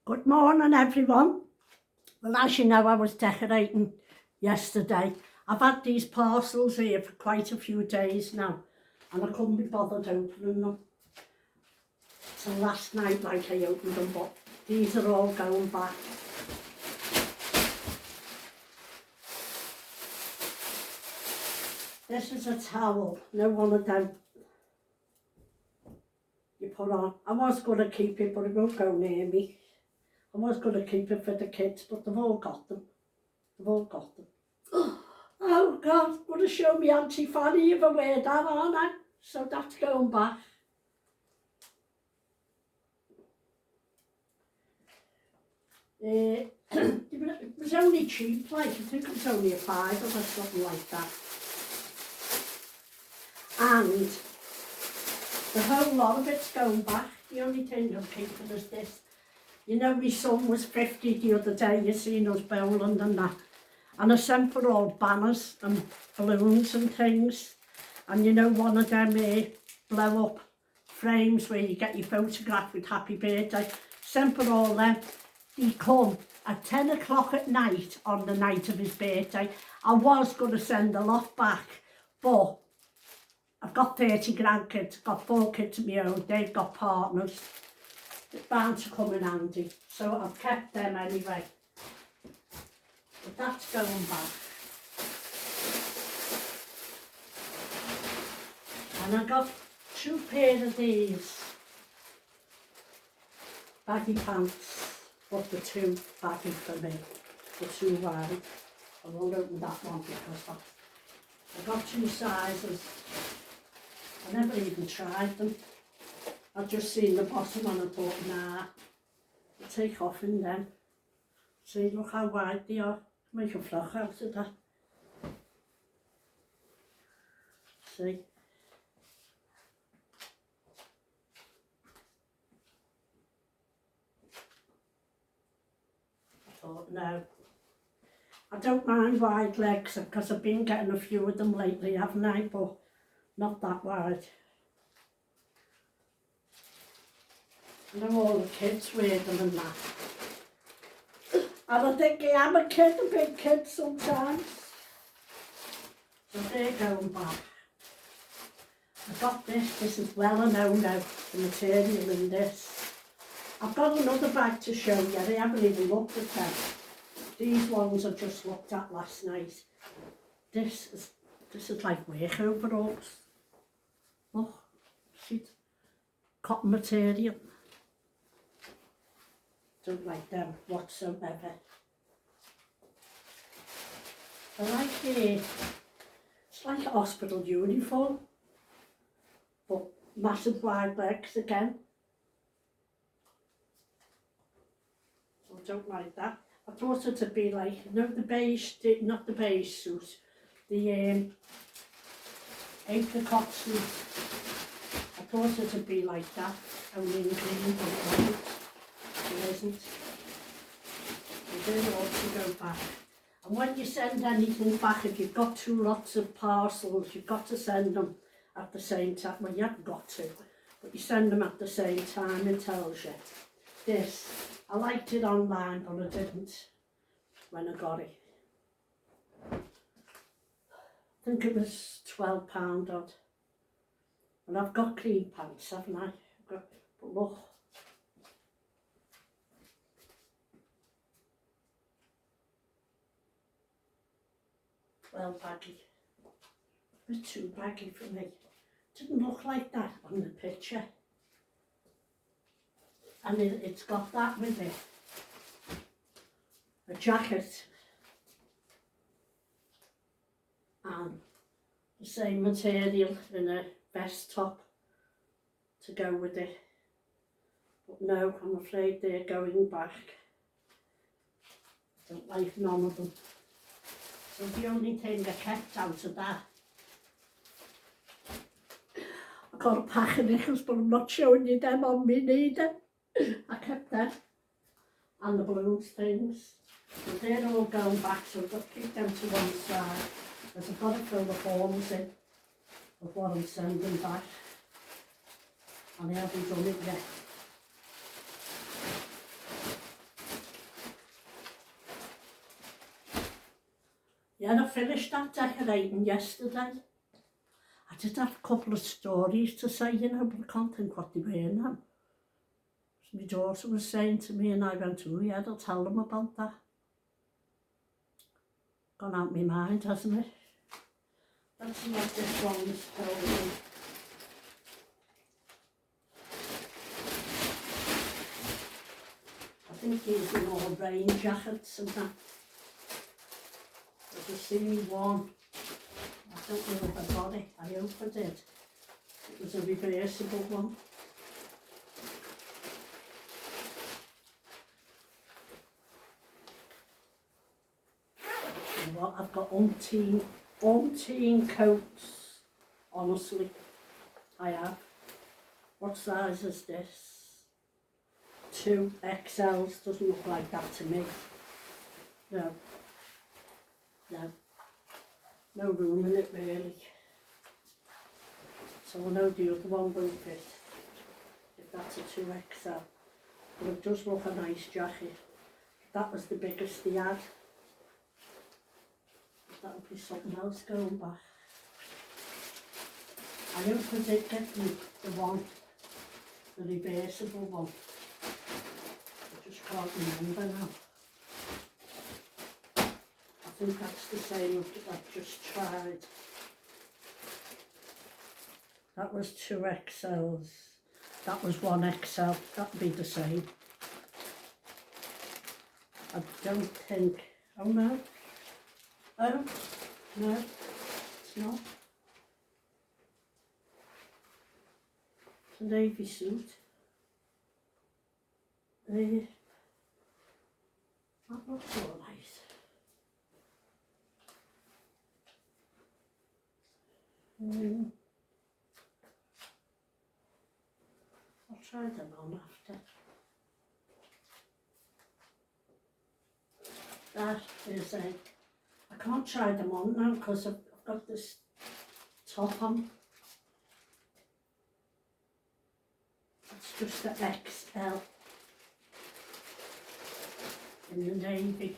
Good morning, everyone. Well, as you know, I was decorating yesterday. I've had these parcels here for quite a few days now, and I couldn't be bothered opening them. So last night, I opened them, but these are all going back. This is a towel, no one of them you put on. I was going to keep it, but it won't go near me. I was going to keep it for the kids, but they've all got them. They've all got them. Oh God, I'm going to show me Auntie Fanny if I wear that, aren't I? So that's going back. It was only cheap, like I think it was only a £5 or something like that. And the whole lot of it's going back. The only thing I'm keeping is this. You know, my son was 50 the other day, you seen us bowling and that. And I sent for all banners and balloons and things. And you know, one of them blow up frames where you get your photograph with happy birthday. Sent for all them. He come at 10 o'clock at night on the night of his birthday. I was going to send a lot back, but I've got 30 grandkids, got 4 kids of my own, they've got partners. It's bound to come in handy, so I've kept them anyway. But that's going back. And I got 2 pairs of these baggy pants, but the 2 baggy for me, the 2 wide. I won't open that one because I got 2 sizes. I never even tried them. I just seen the bottom and I thought, nah, I'll take off in them. See, look how wide they are. Make a frock out of that. See. I thought, no. I don't mind wide legs because I've been getting a few of them lately, haven't I? But not that wide. I know all the kids wear them and that. And I think I am a kid, a big kid sometimes. So they're going back. I got this is well a no-no, the material in this. I've got another bag to show you, I haven't even looked at them. These ones I just looked at last night. This is like work overalls. Look, see, cotton material. Don't like them whatsoever. I like it's like a hospital uniform, but massive wide legs again. So I don't like that. I thought it would be like, you know, the beige, not the beige suit, the apricot suit. I thought it would be like that, only in green, but it wasn't. It isn't. They do also go back. And when you send anything back, if you've got 2 lots of parcels, you've got to send them at the same time. Well, you haven't got to, but you send them at the same time, it tells you. This, I liked it online, but I didn't when I got it. I think it was £12 odd. And I've got clean pants, haven't I? But look. Well baggy. A bit too baggy for me. Didn't look like that on the picture. And it's got that with it. A jacket. And the same material in a vest top to go with it. But no, I'm afraid they're going back. I don't like none of them. So the only thing I kept out of that, I got a pack of knickers, but I'm not showing you them on me neither. I kept them and the balloons things. So they're all going back, so I've got to keep them to one side. Because I've got to fill the forms in of what I'm sending back. And I haven't done it yet. Yeah, I finished that decorating yesterday. I did have a couple of stories to say, you know, but I can't think what they were now. My daughter was saying to me and I went, oh yeah, I'll tell them about that. Gone out my mind, hasn't it? Let's see what this one's told me. I think these are all rain jackets and that. There's a see one. I don't know if I got it. I hope I did. It was a reversible one. You know what? I've got umpteen coats. Honestly, I have. What size is this? 2 XLs. Doesn't look like that to me. No. No. No room in it really. So I know the other one won't fit. If that's a 2XL. But it does look a nice jacket. That was the biggest they had. That would be something else going back. I hope I did get the one, the reversible one. I just can't remember now. I think that's the same that I've just tried. That was 2 XLs. That was 1 XL. That'd be the same. I don't think. Oh no. Oh no, it's not. It's a navy suit. That looks all right. I'll try them on after. That is a... I can't try them on now because I've got this top on. It's just the XL in the navy.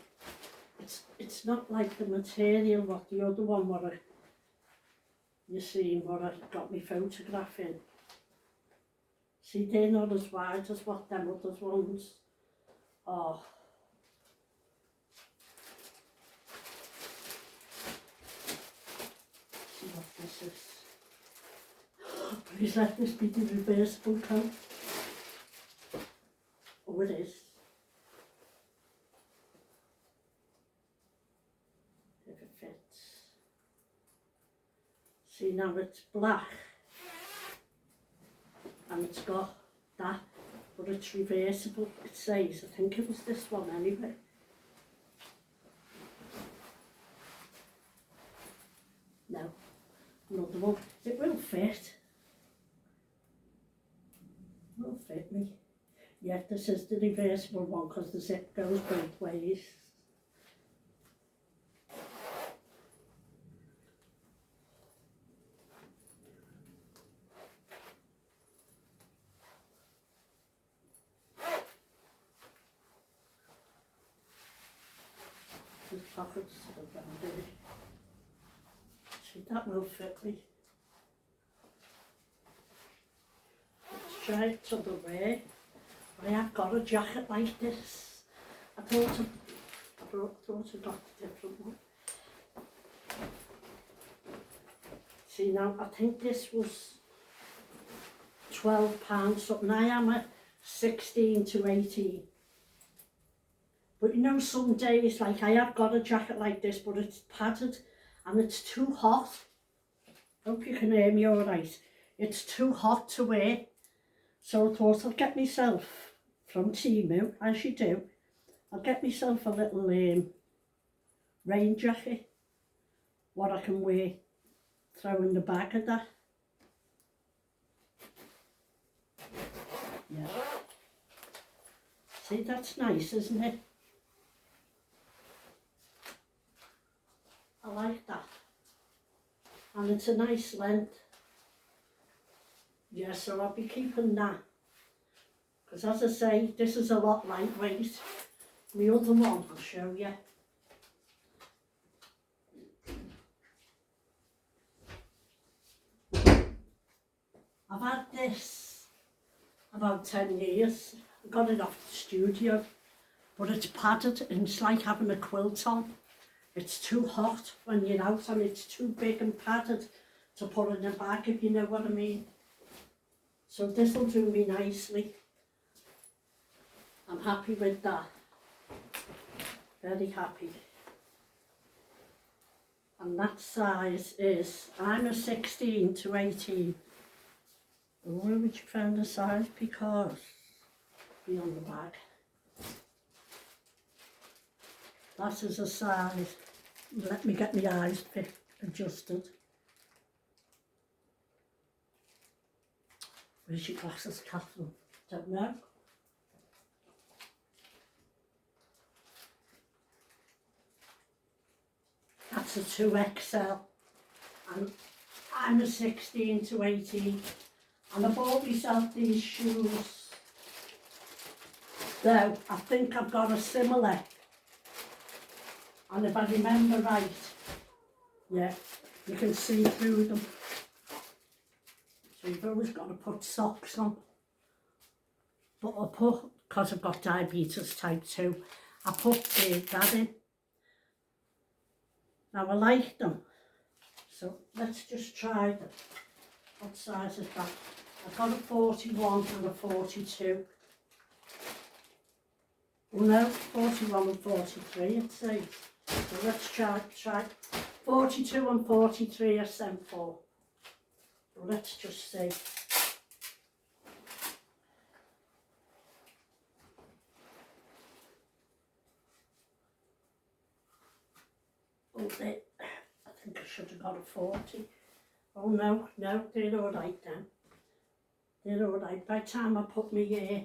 It's not like the material what the other one what you see what I got my photograph in. See, they're not as wide as what them other ones are. See what this is. Please let this be the reversible coat. Oh, it is. If it fits. See, now it's black. And it's got that, but it's reversible. It says, I think it was this one anyway. No, another one. It will fit. It will fit me. Yeah, this is the reversible one because the zip goes both ways. The pockets are very big. See, that will fit me. Let's try it to the way. I have got a jacket like this. I thought I got a different one. See now, I think this was £12 something. I am at 16 to 18. But you know, some days, like I have got a jacket like this, but it's padded and it's too hot. Hope you can hear me all right. It's too hot to wear. So I thought I'll get myself from Temu, as you do. I'll get myself a little rain jacket, what I can wear, throw in the bag of that. Yeah. See, that's nice, isn't it? I like that. And it's a nice length. Yeah, so I'll be keeping that. Because as I say, this is a lot lightweight. The other one I'll show you I've had this about 10 years. I got it off the studio, but it's padded and it's like having a quilt on. It's too hot when you're out and it's too big and padded to put in a bag, if you know what I mean. So this will do me nicely. I'm happy with that. Very happy. And that size is, I'm a 16 to 18. And where would you find the size? Because be on the bag. That is a size. Let me get my eyes fit, adjusted. Where's your glasses, Catherine? Don't know. That's a 2XL. And I'm a 16 to 18. And I bought myself these shoes. Though I think I've got a similar. And if I remember right, yeah, you can see through them. So you've always got to put socks on. But I put, because I've got diabetes type 2, I put that in. Now I like them. So let's just try them. What size is that? I've got a 41 and a 42. Well no, 41 and 43 it says. So let's try 42 and 43 are sent for. Well, let's just see. Oh, I think I should have got a 40. Oh no, no, they're all right then. They're all right. By the time I put me here,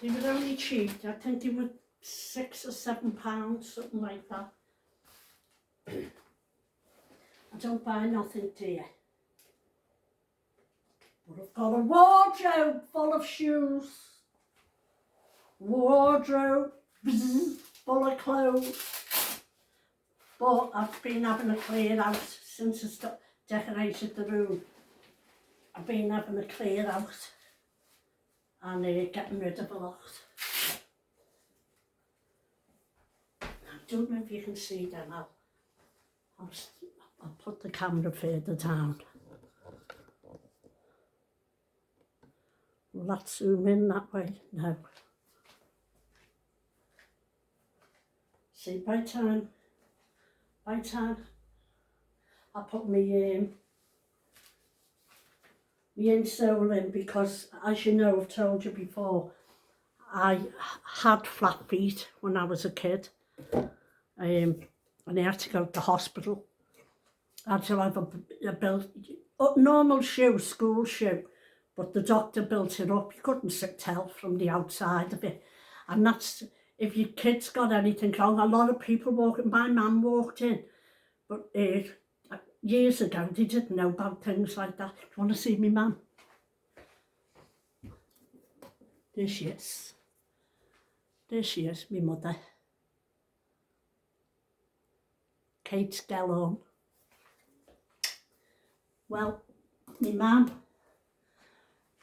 they were only cheap. I think they were £6 or £7, something like that. I don't buy nothing dear. But I've got a wardrobe full of shoes. Wardrobe full of clothes. But I've been having a clear out since I decorated the room. I've been having a clear out and getting rid of a lot. I don't know if you can see them. I'll put the camera further down. Will that zoom in that way? No. See, by the time I put my insole in, because as you know, I've told you before, I had flat feet when I was a kid. And I had to go to the hospital. I had to have a normal shoe, school shoe, but the doctor built it up. You couldn't tell from the outside of it. And that's, if your kid's got anything wrong, a lot of people walking, my mum walked in, but years ago, they didn't know about things like that. Do you want to see me mum? There she is. There she is, my mother. Kate Skellon. Well, my mum,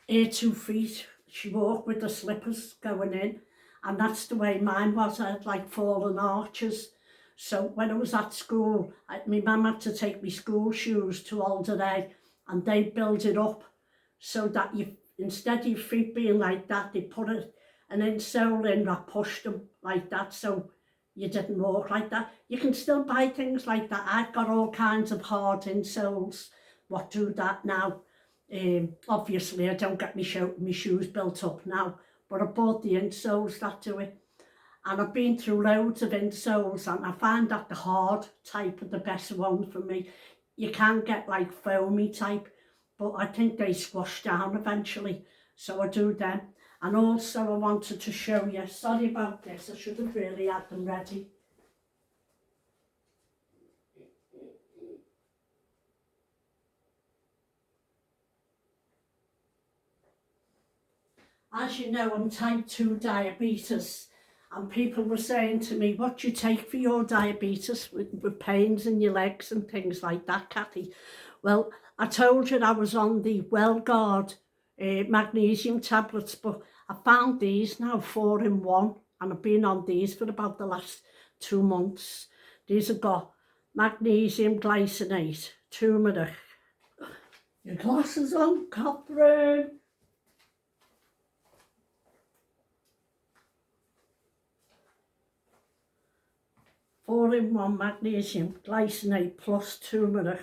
her 2 feet, she walked with the slippers going in, and that's the way mine was. I had like fallen arches. So when I was at school, my mum had to take my school shoes to Alderley, and they build it up so that you, instead of your feet being like that, they put an insole in that pushed them like that, so you didn't walk like that. You can still buy things like that. I've got all kinds of hard insoles what do that now. Obviously I don't get my shoes built up now, but I bought the insoles that do it. And I've been through loads of insoles, and I find that the hard type are the best one for me. You can get like foamy type, but I think they squash down eventually, so I do them. And also I wanted to show you, sorry about this, I should have really had them ready. As you know, I'm type 2 diabetes, and people were saying to me, what do you take for your diabetes with pains in your legs and things like that, Cathy? Well, I told you I was on the WellGuard magnesium tablets, but I found these now 4-in-1, and I've been on these for about the last 2 months. These have got magnesium glycinate, turmeric. Your glasses on, Catherine. 4-in-1 magnesium glycinate plus turmeric,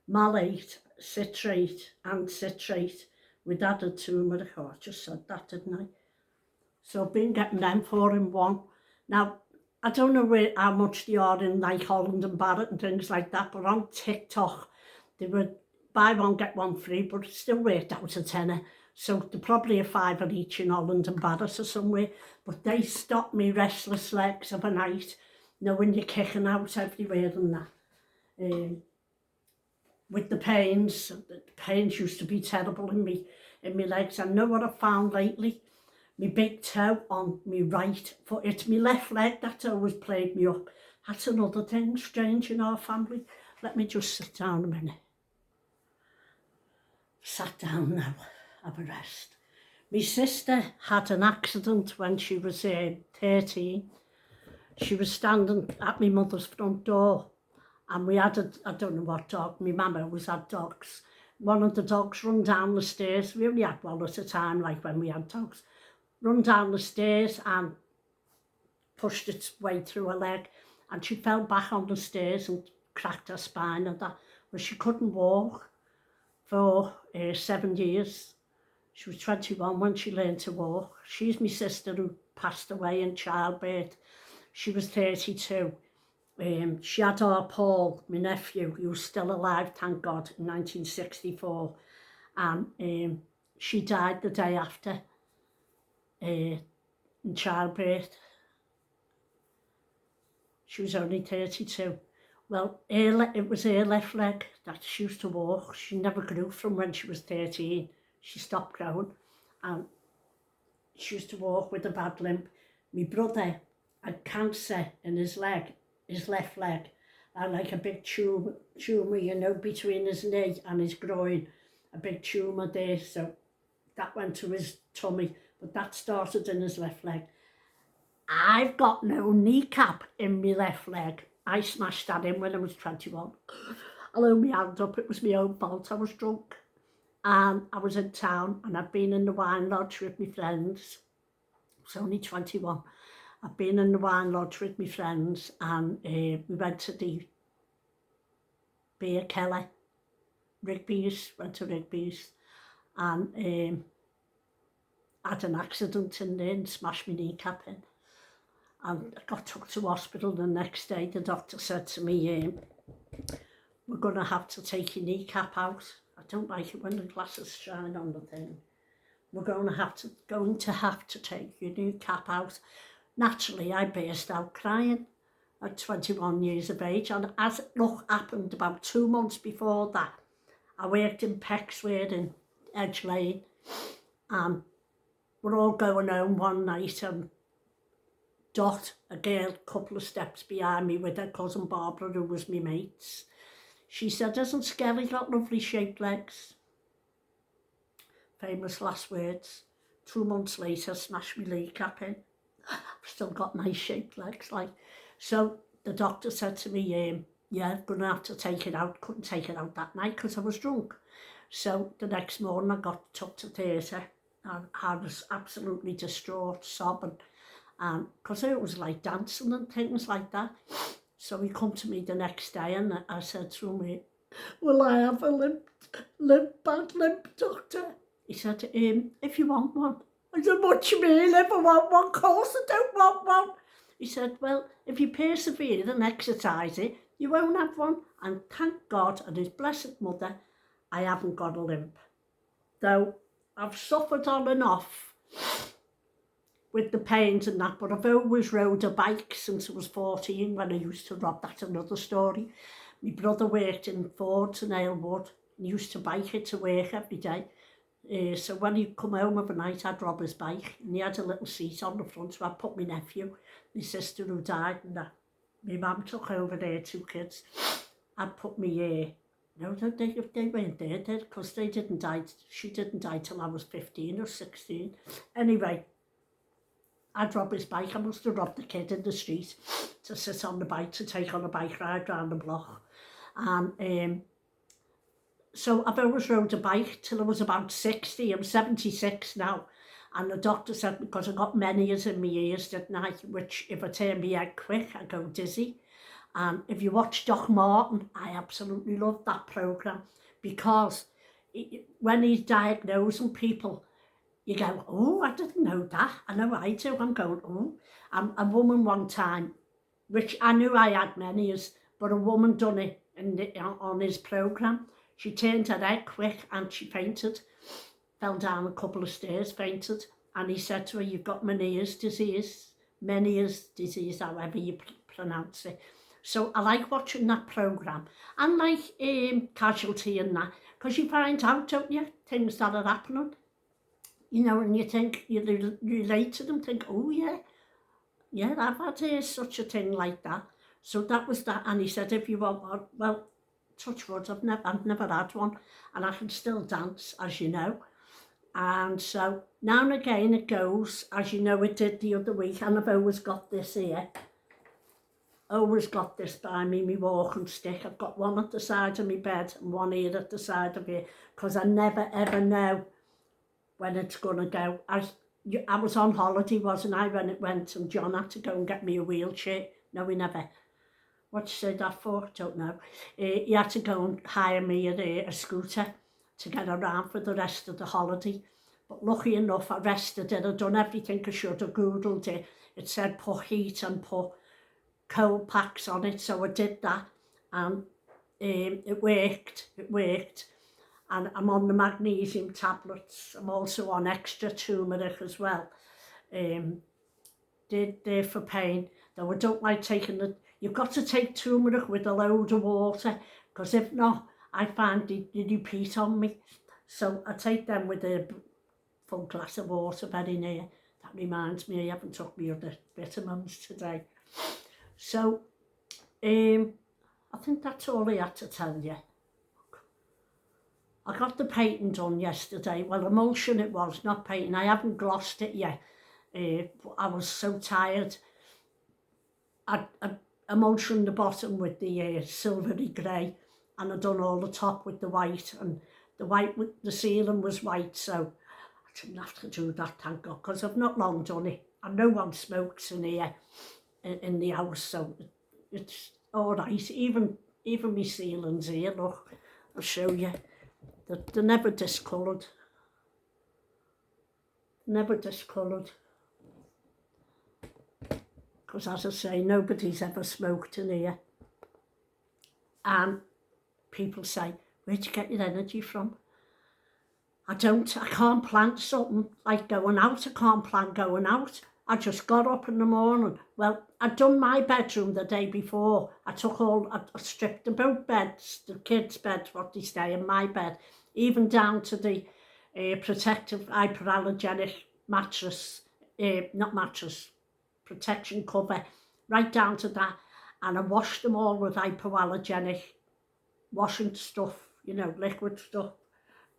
malate, citrate and citrate with added turmeric. Oh, I just said that, didn't I? So I've been getting them 4-in-1. Now, I don't know how much they are in like Holland and Barrett and things like that, but on TikTok, they were buy one, get one free, but it still worked out a tenner. So they're probably a £5 each in Holland and Barrett or somewhere, but they stopped me restless legs of a night, when you're kicking out everywhere and that. With the pains used to be terrible in me legs. I know what I found lately? My big toe on my right foot. It's my left leg that's always played me up. That's another thing strange in our family. Let me just sit down a minute. Sat down now, have a rest. My sister had an accident when she was 13. She was standing at my mother's front door, and we had I don't know what dog, my mama always had dogs. One of the dogs run down the stairs. We only had one at a time, like when we had dogs. Run down the stairs and pushed its way through her leg, and she fell back on the stairs and cracked her spine and that. But she couldn't walk for 7 years. She was 21 when she learned to walk. She's my sister who passed away in childbirth. She was 32. She had our Paul, my nephew, who's still alive, thank God, in 1964. And she died the day after in childbirth. She was only 32. Well, it was her left leg that she used to walk. She never grew from when she was 13. She stopped growing, and she used to walk with a bad limp. My brother had cancer in his leg, his left leg, and like a big tumour, between his knee and his groin, a big tumour there. So that went to his tummy, but that started in his left leg. I've got no kneecap in my left leg. I smashed that in when I was 21. I'll hold my hand up, it was my own fault. I was drunk and I was in town, and I'd been in the wine lodge with my friends. I was only 21. I've been in the wine lodge with my friends, and we went to the beer cellar, Rigby's, went to Rigby's, and had an accident in there and smashed my kneecap in. And I got took to hospital the next day. The doctor said to me, we're going to have to take your kneecap out. I don't like it when the glasses shine on the thing. We're going to have to take your kneecap out. Naturally, I burst out crying at 21 years of age. And as it happened about 2 months before that, I worked in Pexware in Edge Lane. And we're all going home one night, and Dot, a girl a couple of steps behind me with her cousin Barbara, who was my mates, she said, "Isn't Skelly got lovely shaped legs?" Famous last words. 2 months later, smashed my kneecap in. I've still got nice shaped legs, like. So the doctor said to me, yeah, gonna have to take it out. Couldn't take it out that night because I was drunk. So the next morning I got took to theatre, and I was absolutely distraught, sobbing. Because it was like dancing and things like that. So he come to me the next day, and I said to him, "Will I have a bad limp, doctor?" He said, "If you want one." I said, "What do you mean, if I want one? Of course I don't want one." He said, "Well, if you persevere and exercise it, you won't have one." And thank God and his blessed mother, I haven't got a limp. Though I've suffered on and off with the pains and that, but I've always rode a bike since I was 14 when I used to rob. That's another story. My brother worked in Ford's in Aylwood and used to bike it to work every day. So when he'd come home of a night, I'd rob his bike, and he had a little seat on the front, so I'd put my nephew, my sister who died, and that my mum took over their 2 kids. I'd put my No, they weren't there, because they didn't die. She didn't die till I was 15 or 16. Anyway, I'd rob his bike. I must have robbed the kid in the street to sit on the bike, to take on a bike ride round the block. And so I've always rode a bike till I was about 60. I'm 76 now. And the doctor said, because I got many years in my ears, didn't I? Which, if I turn my head quick, I go dizzy. And if you watch Doc Martin, I absolutely love that programme, because when he's diagnosing people, you go, oh, I didn't know that. I know I do. I'm going, oh. A woman one time, which I knew I had many, but a woman done it on his programme. She turned her head quick and she fainted, fell down a couple of stairs, fainted. And he said to her, you've got Meniere's disease, however you pronounce it. So I like watching that programme, and like Casualty and that, because you find out, don't you, things that are happening, you know, and you think, you relate to them, think, oh yeah, I've had such a thing like that. So that was that, and he said, if you want one, well, touch wood, I've never had one, and I can still dance, as you know. And so now and again it goes, as you know it did the other week, and I've always got this here. Always got this by me walking stick. I've got one at the side of my bed and one here at the side of here, because I never ever know when it's gonna go. I was on holiday, wasn't I, when it went, and John had to go and get me a wheelchair. No, he never. What you say that for? Don't know. He had to go and hire me a scooter to get around for the rest of the holiday. But lucky enough, I rested it. I'd done everything I should have Googled it. It said put heat and put cold packs on it, so I did that, and it worked. And I'm on the magnesium tablets. I'm also on extra turmeric as well. They're for pain, though I don't like taking you've got to take turmeric with a load of water, because if not, I find they repeat on me. So I take them with a full glass of water very near. That reminds me, I haven't took my other vitamins today. So, I think that's all I had to tell you. I got the painting done yesterday. Well, emulsion it was, not painting. I haven't glossed it yet. I was so tired. I emulsioned the bottom with the silvery grey, and I done all the top with the white, and the white with the ceiling was white, so I didn't have to do that, thank God, because I've not long done it, and no one smokes in here, in the house, so it's all right. Even my ceilings here, look, I'll show you. They're never discoloured. Never discoloured. Because as I say, nobody's ever smoked in here. And people say, where'd you get your energy from? I can't plan something like going out. I can't plan going out. I just got up in the morning. Well, I'd done my bedroom the day before. I stripped the both beds, the kids' beds, what they stay in my bed, even down to the protective hyperallergenic mattress, protection cover, right down to that. And I washed them all with hypoallergenic washing stuff, you know, liquid stuff.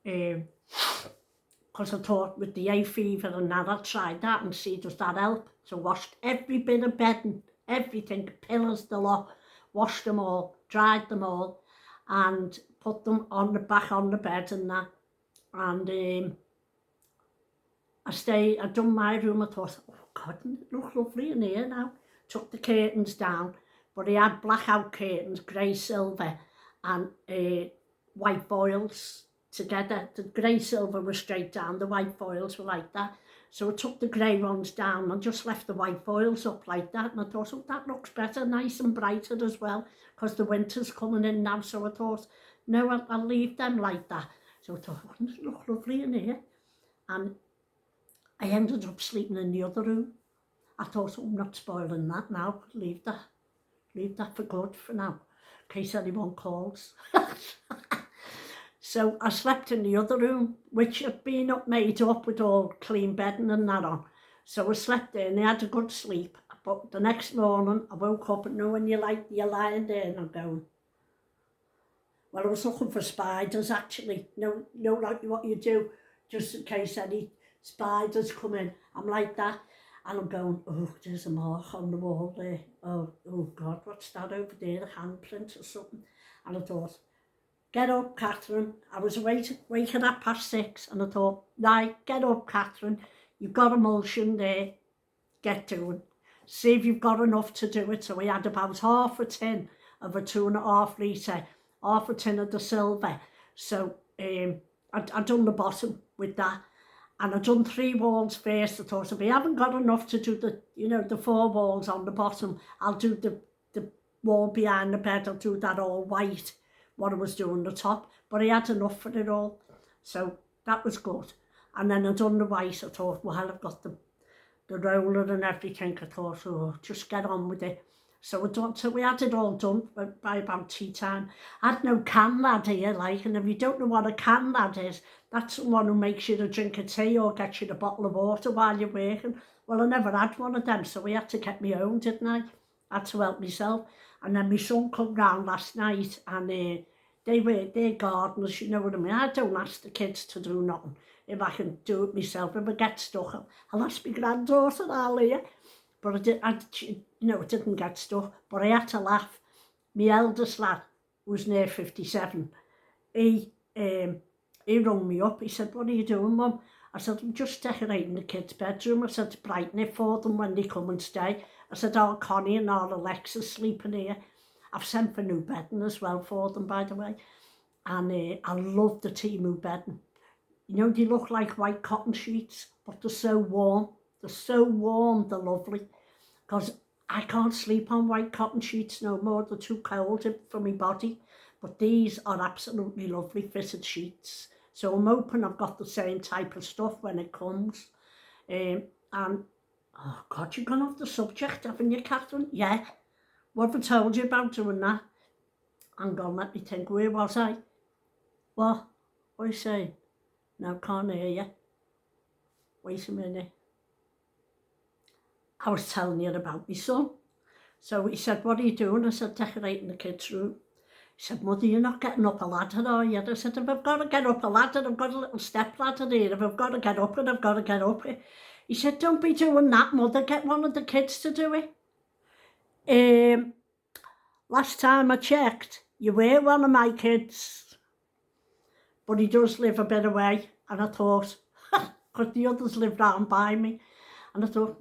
Because I thought with the hay fever and that, I'd try that and see does that help. So washed every bit of bedding, everything, pillows, the lot, washed them all, dried them all, and put them back on the bed and that. And I'd done my room. I thought, oh God, it looks lovely in here now. Took the curtains down, but he had blackout curtains, grey silver, and white foils together. The grey silver was straight down, the white foils were like that. So I took the grey ones down and just left the white foils up like that. And I thought, oh, that looks better, nice and brighter as well, because the winter's coming in now. So I thought, no, I'll leave them like that. So I thought, wouldn't it look lovely in here? And I ended up sleeping in the other room. I thought, oh, I'm not spoiling that now. Leave that for good for now, in case anyone calls. So I slept in the other room, which had been made up with all clean bedding and that on. So I slept there and I had a good sleep. But the next morning I woke up, and when you're lying there and I'm going, Well, I was looking for spiders actually. No, like what you do, just in case any spiders come in. I'm like that. And I'm going, oh, there's a mark on the wall there. Oh God, what's that over there? A handprint or something. And I thought, get up, Catherine. I was waking at 6:30 and I thought, right, get up, Catherine. You've got emulsion there. Get doing. See if you've got enough to do it. So we had about half a tin of a 2.5 litre, half a tin of the silver. So I'd done the bottom with that. And I'd done 3 walls first. I thought, if I haven't got enough to do the 4 walls on the bottom, I'll do the wall behind the bed. I'll do that all white, what I was doing the top. But I had enough for it all. So that was good. And then I'd done the white. I thought, well, I've got the roller and everything. I thought, oh, just get on with it. So we had it all done by about tea time. I had no can lad here, like, and if you don't know what a can lad is, that's someone who makes you a drink of tea or gets you a bottle of water while you're working. Well, I never had one of them, so we had to get my own, didn't I? I had to help myself. And then my son come round last night, and they're gardeners, you know what I mean? I don't ask the kids to do nothing. If I can do it myself, if I get stuck, I'll ask my granddaughter, I'll hear. But it didn't get stuck. But I had to laugh. My eldest lad, who was near 57, he rung me up. He said, what are you doing, Mum? I said, I'm just decorating the kids' bedroom. I said, to brighten it for them when they come and stay. I said, oh, Connie and all Alexa's sleeping here. I've sent for new bedding as well for them, by the way. And I love the Temu bedding. You know, they look like white cotton sheets, but they're so warm. They're so warm, they're lovely. Because I can't sleep on white cotton sheets no more. They're too cold for my body. But these are absolutely lovely fitted sheets. So I'm hoping I've got the same type of stuff when it comes. And, oh God, you're gone off the subject, haven't you, Catherine? Yeah. What have I told you about doing that? Hang on, let me think. Where was I? What? What are you saying? No, can't hear you. Wait a minute. I was telling you about my son. So he said, what are you doing? I said, decorating the kids' room. He said, Mother, you're not getting up a ladder, are you? I said, if I've got to get up a ladder, I've got a little step ladder here. If I've got to get up it, I've got to get up it. He said, don't be doing that, Mother. Get one of the kids to do it. Last time I checked, you were one of my kids. But he does live a bit away. And I thought, because the others live round by me. And I thought,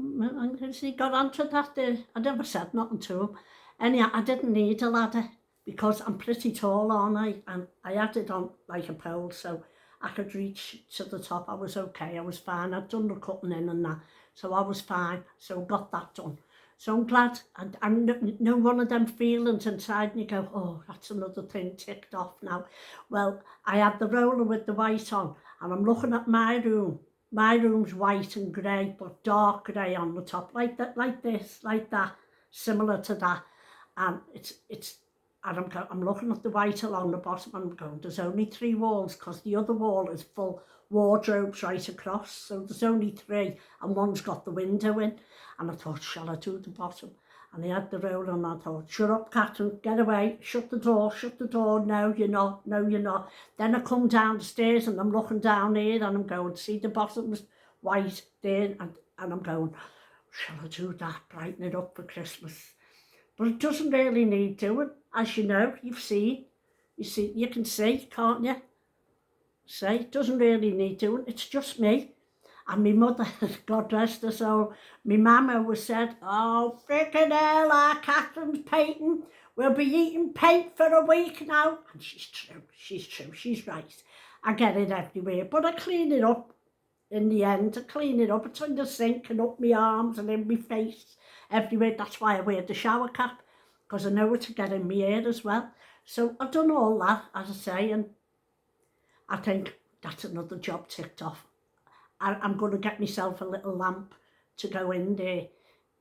has he got onto that there? I never said nothing to him. Anyhow, I didn't need a ladder because I'm pretty tall, aren't I? And I had it on like a pole, so I could reach to the top. I was okay, I was fine. I'd done the cutting in and that, so I was fine. So I got that done. So I'm glad, and no one of them feelings inside and you go, oh, that's another thing ticked off now. Well, I had the roller with the white on, and I'm looking at my room. My room's white and grey, but dark grey on the top, like that, like this, like that, similar to that. And and I'm looking at the white along the bottom and I'm going, there's only 3 walls because the other wall is full wardrobes right across. So there's only 3 and one's got the window in. And I thought, shall I do the bottom? And he had the roller and I thought, shut up, Catherine, get away, shut the door, no, you're not, no, you're not. Then I come down the stairs and I'm looking down here and I'm going, see the bottom's white there, and I'm going, shall I do that, brighten it up for Christmas? But it doesn't really need doing, as you know, you can see, can't you? See, it doesn't really need doing, it's just me. And my mother, God rest her soul, my mama always said, oh, frickin' hell, our Catherine's painting. We'll be eating paint for a week now. And she's true, she's right. I get it everywhere, but I clean it up in the end. I clean it up, it's in the sink and up my arms and in my face, everywhere. That's why I wear the shower cap, because I know it to get in my hair as well. So I've done all that, as I say, and I think that's another job ticked off. I'm going to get myself a little lamp to go in there.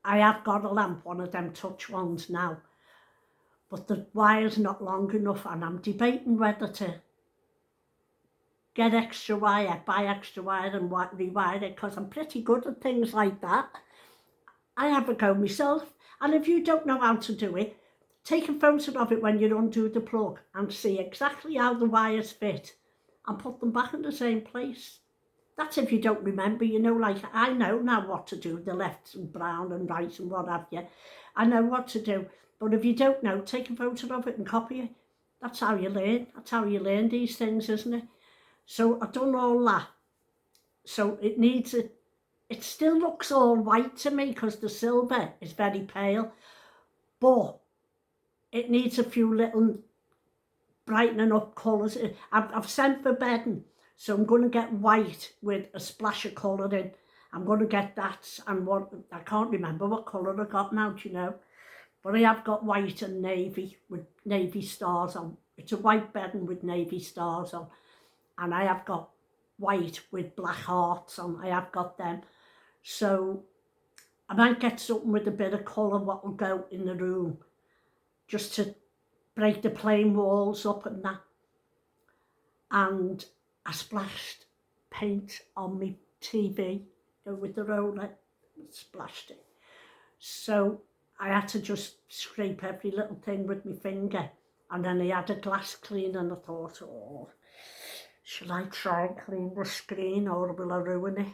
I have got a lamp, one of them touch ones now, but the wire's not long enough and I'm debating whether to get extra wire, buy extra wire and rewire it, because I'm pretty good at things like that. I have a go myself, and if you don't know how to do it, take a photo of it when you undo the plug and see exactly how the wires fit and put them back in the same place. That's if you don't remember, you know, like I know now what to do, the left and brown and right and what have you. I know what to do. But if you don't know, take a photo of it and copy it. That's how you learn. That's how you learn these things, isn't it? So I've done all that. So it needs it. It still looks all white to me because the silver is very pale. But it needs a few little brightening up colours. I've sent for bedding, so I'm going to get white with a splash of colour in. I'm going to get that, and what I can't remember what colour I got now, do you know? But I have got white and navy with navy stars on. It's a white bedding with navy stars on. And I have got white with black hearts on. I have got them. So I might get something with a bit of colour what will go in the room, just to break the plain walls up and that. And I splashed paint on my TV, you know, with the roller, splashed it. So I had to just scrape every little thing with my finger. And then I had a glass cleaner and I thought, oh, shall I try and clean the screen or will I ruin it?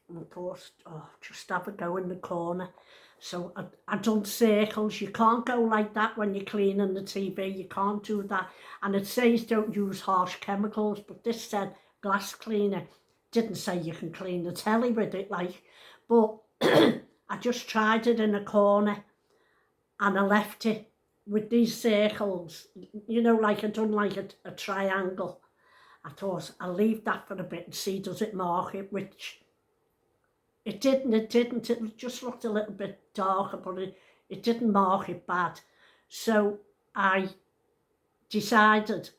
And I thought, oh, just have a go in the corner. So I done circles. You can't go like that when you're cleaning the TV. You can't do that. And it says don't use harsh chemicals, but this said glass cleaner. Didn't say you can clean the telly with it, like. But I just tried it in a corner and I left it with these circles, you know, like I done like a triangle. I thought I'll leave that for a bit and see does it mark it, which it didn't, it just looked a little bit darker, but it didn't mark it bad. So I decided,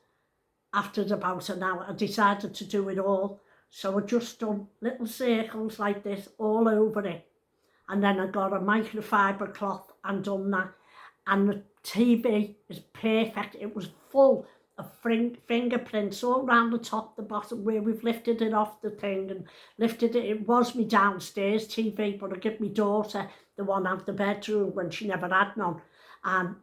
after about an hour, I decided to do it all. So I just done little circles like this all over it. And then I got a microfiber cloth and done that. And the TV is perfect. It was full of fingerprints all around the top, the bottom, where we've lifted it off the thing and lifted it. It was me downstairs TV, but I give my daughter the one out the bedroom when she never had none. And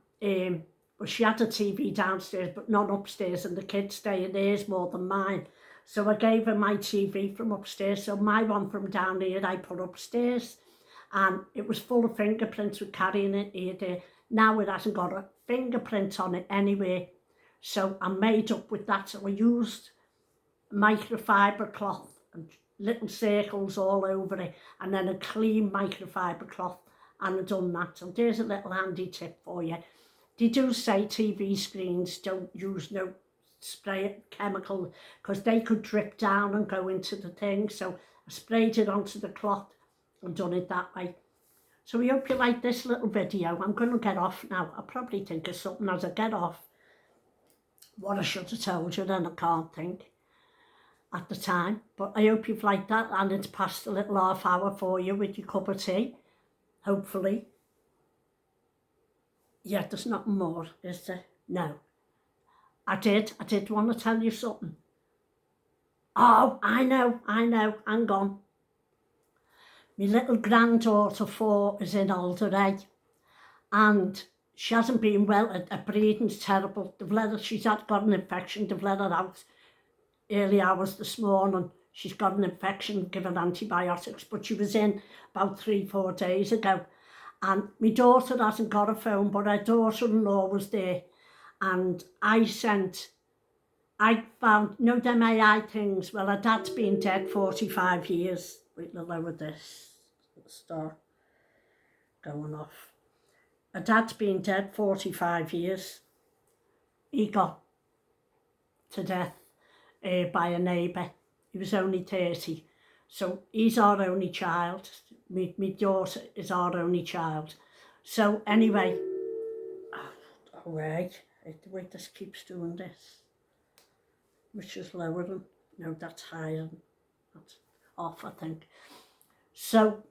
well, she had a TV downstairs, but none upstairs, and the kids stay in theirs more than mine. So I gave her my TV from upstairs. So my one from down here, I put upstairs. And it was full of fingerprints with carrying it here, there. Now it hasn't got a fingerprint on it anywhere. So I made up with that. So I used microfiber cloth and little circles all over it, and then a clean microfiber cloth, and I done that. So there's a little handy tip for you. They do say TV screens don't use no spray chemical because they could drip down and go into the thing. So I sprayed it onto the cloth and done it that way. So we hope you like this little video. I'm going to get off now. I'll probably think of something as I get off. What I should have told you, then I can't think at the time. But I hope you've liked that, and it's past a little half hour for you with your cup of tea, hopefully. Yeah, there's nothing more, is there? No. I did want to tell you something. Oh, I know, hang on. My little granddaughter 4 is in Alderey, and she hasn't been well. Her breathing's terrible. She's got an infection. They've let her out early hours this morning. She's got an infection, given antibiotics, but she was in about 3-4 days ago. And my daughter hasn't got a phone, but her daughter-in-law was there. And I found, you know them AI things? Well, her dad's been dead 45 years. Wait till I lower this. It'll start going off. Her dad's been dead 45 years. He got to death by a neighbour. He was only 30. So he's our only child. My daughter is our only child. So anyway, oh wait, the way this keeps doing this. Which is lower than, no, that's higher, that's off, I think. So,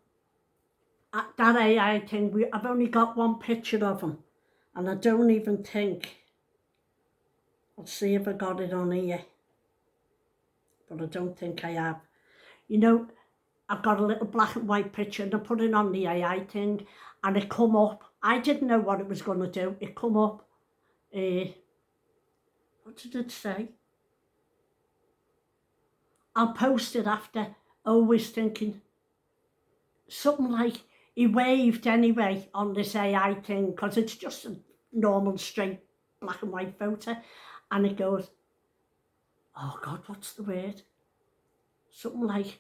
that AI thing, I've only got one picture of him, and I don't even think, I'll see if I got it on here, but I don't think I have. You know, I've got a little black and white picture, and I put it on the AI thing, and it come up I didn't know what it was going to do. It come up, what did it say? I'll post it after, always thinking, something like, he waved anyway on this AI thing, because it's just a normal, straight, black and white photo, and it goes, oh God, what's the word? Something like,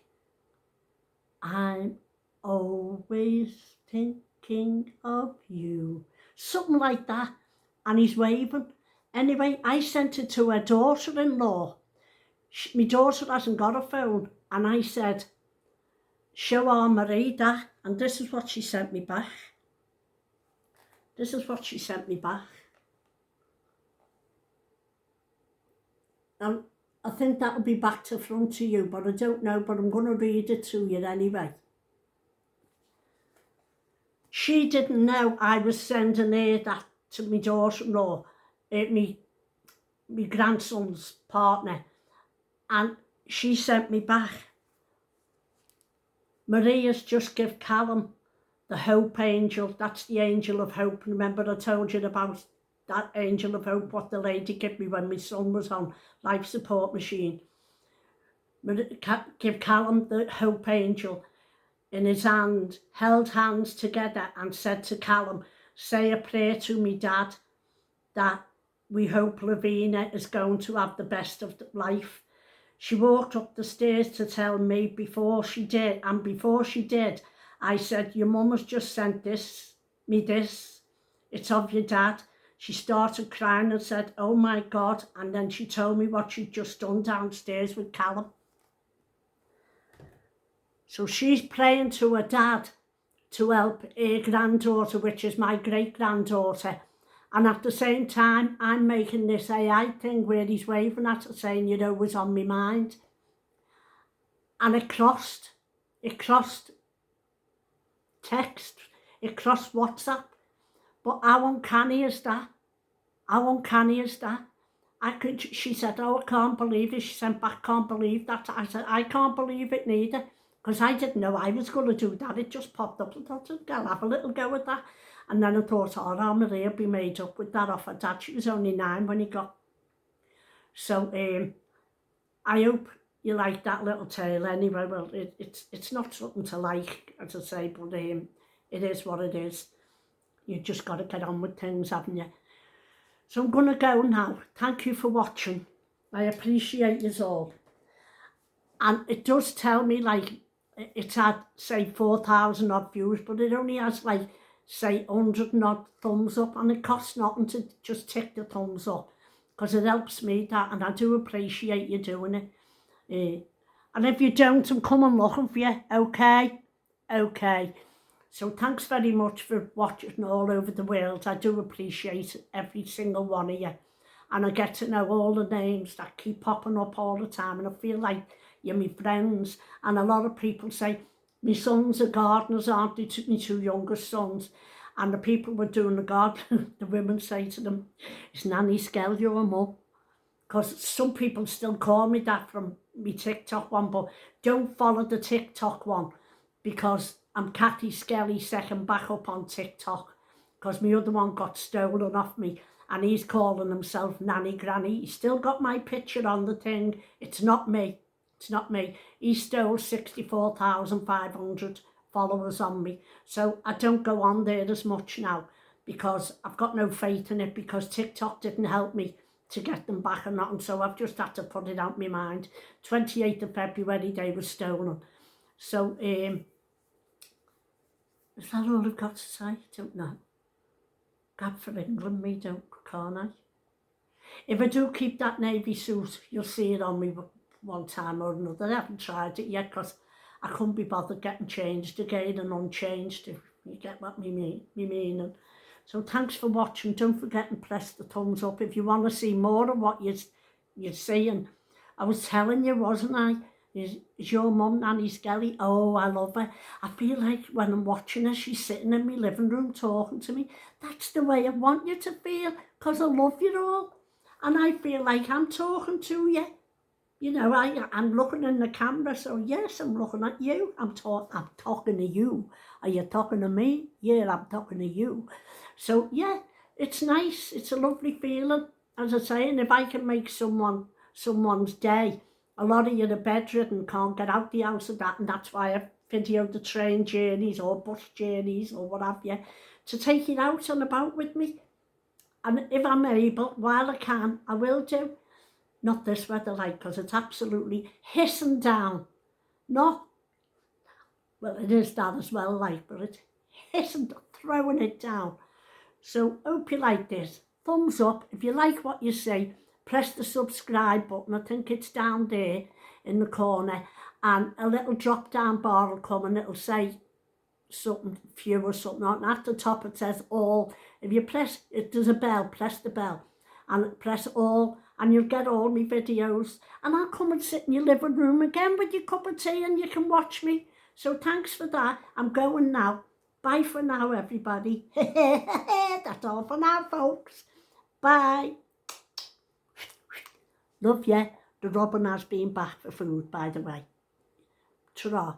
I'm always thinking of you. Something like that. And he's waving. Anyway, I sent it to her daughter-in-law. My daughter hasn't got a phone. And I said, show our Marie that. And this is what she sent me back. This is what she sent me back. And I think that'll be back to front to you, but I don't know, but I'm going to read it to you anyway. She didn't know I was sending her that to my daughter-in-law, my grandson's partner, and she sent me back. Maria's just give Callum the hope angel. That's the angel of hope. Remember I told you about that angel of hope, what the lady gave me when my son was on life support machine. Give Callum the hope angel in his hand, held hands together and said to Callum, say a prayer to me dad that we hope Lavina is going to have the best of life. She walked up the stairs to tell me before she did, and before she did, I said, your mum has just sent me this, it's of your dad. She started crying and said, oh my God, and then she told me what she'd just done downstairs with Callum. So she's praying to her dad to help her granddaughter, which is my great-granddaughter. And at the same time, I'm making this AI thing where he's waving at her saying, you know, was on my mind. And it crossed text, it crossed WhatsApp. But how uncanny is that? How uncanny is that? She said, oh, I can't believe it. She sent back, can't believe that. I said, I can't believe it neither, because I didn't know I was going to do that. It just popped up. I thought, I'll have a little go with that. And then I thought, oh, Maria will be made up with that off her dad. She was only 9 when he got. So I hope you like that little tale anyway. Well, it's not something to like, as I say, but it is what it is. You just got to get on with things, haven't you? So I'm going to go now. Thank you for watching. I appreciate you all. And it does tell me, like, it's had, say, 4,000 odd views, but it only has, like, say, 100 and odd thumbs up, and it costs nothing to just tick the thumbs up, because it helps me that, and I do appreciate you doing it. And if you don't, I'm coming looking for you, okay? Okay. So thanks very much for watching all over the world. I do appreciate every single one of you. And I get to know all the names that keep popping up all the time. And I feel like you're my friends. And a lot of people say, my sons are gardeners, aren't they? My 2 youngest sons. And the people were doing the garden, the women say to them, is Nanny Skell your mum? Because some people still call me that from my TikTok one, but don't follow the TikTok one, because I'm Kathy Skelly second back up on TikTok, because my other one got stolen off me, and he's calling himself Nanny Granny. He's still got my picture on the thing. It's not me. It's not me. He stole 64,500 followers on me. So I don't go on there as much now, because I've got no faith in it, because TikTok didn't help me to get them back or nothing. So I've just had to put it out of my mind. 28th of February, they were stolen. So, is that all I've got to say? I don't know. God for England, me don't, can't I? If I do keep that navy suit, you'll see it on me one time or another. I haven't tried it yet, because I couldn't be bothered getting changed again and unchanged, if you get what me meaning. So thanks for watching. Don't forget and press the thumbs up if you want to see more of what you're seeing. I was telling you, wasn't I? Is your mum Nanny Skelly? Oh, I love her. I feel like when I'm watching her, she's sitting in my living room talking to me. That's the way I want you to feel, because I love you all. And I feel like I'm talking to you. You know, I'm looking in the camera, so yes, I'm looking at you. I'm talking to you. Are you talking to me? Yeah, I'm talking to you. So yeah, it's nice. It's a lovely feeling. As I say, and if I can make someone's day, a lot of you are bedridden, can't get out the house and that, and that's why I've videoed the train journeys or bus journeys or what have you, to take it out and about with me. And if I'm able, while I can, I will do. Not this weather like, because it's absolutely hissing down. Not, well, it is that as well like, but it's hissing, throwing it down. So hope you like this. Thumbs up. If you like what you see, press the subscribe button. I think it's down there in the corner. And a little drop down bar will come and it'll say something, few or something. And at the top it says all. If you press it, there's a bell, press the bell. And press all, and you'll get all my videos. And I'll come and sit in your living room again with your cup of tea and you can watch me. So thanks for that. I'm going now. Bye for now, everybody. That's all for now, folks. Bye. Love you. The robin has been back for food, by the way. Ta-ra.